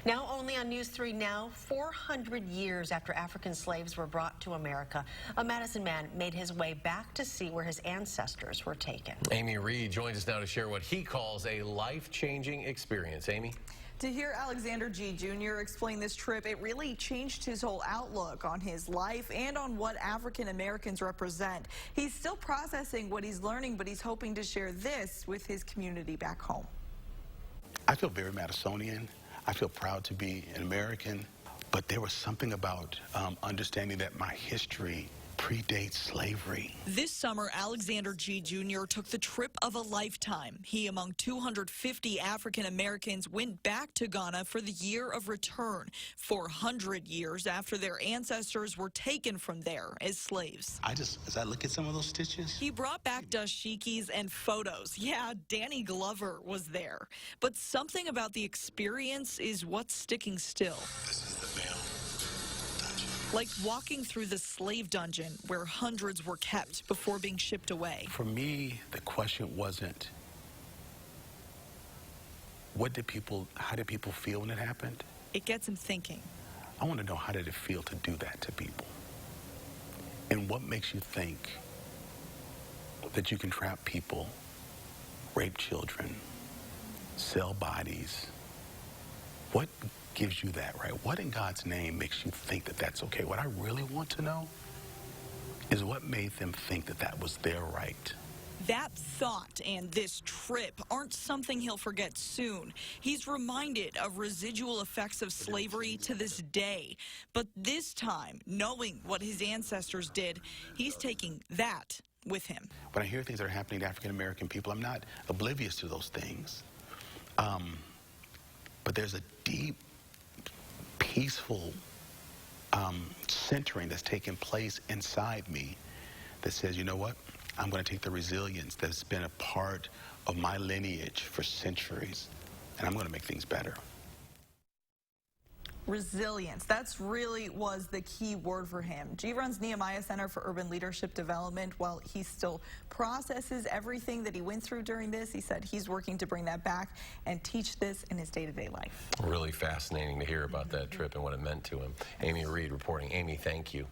Now only on News 3 Now, 400 years after African slaves were brought to America, a Madison man made his way back to see where his ancestors were taken. Amy Reed joins us now to share what he calls a life-changing experience. Amy? To hear Alexander Gee Jr. explain this trip, it really changed his whole outlook on his life and on what African Americans represent. He's still processing what he's learning, but he's hoping to share this with his community back home. I feel very Madisonian. I feel proud to be an American, but there was something about understanding that my history predates slavery. This summer, Alexander Gee Jr. took the trip of a lifetime. He, among 250 African Americans, went back to Ghana for the year of return, 400 years after their ancestors were taken from there as slaves. As I look at some of those stitches, He brought back dashikis and photos. Yeah, Danny Glover was there. But something about the experience is what's sticking still. this is the male dungeon. Like walking through the slave dungeon where hundreds were kept before being shipped away. For me, the question wasn't, how did people feel when it happened? It gets him thinking. I want to know, how did it feel to do that to people? And what makes you think that you can trap people, rape children, sell bodies? What gives you that right? What in God's name makes you think that that's okay? What I really want to know is what made them think that that was their right. That thought and this trip aren't something he'll forget soon. He's reminded of residual effects of slavery to this day. But this time, knowing what his ancestors did, he's taking that with him. When I hear things that are happening to African American people, I'm not oblivious to those things. But there's a deep, peaceful centering that's taking place inside me that says, you know what? I'm going to take the resilience that's been a part of my lineage for centuries, and I'm going to make things better. Resilience. That's really was the key word for him. Gee runs Nehemiah Center for Urban Leadership Development. While he still processes everything that he went through during this, he said he's working to bring that back and teach this in his day-to-day life. Really fascinating to hear about that trip and what it meant to him. Amy Reed reporting. Amy, thank you.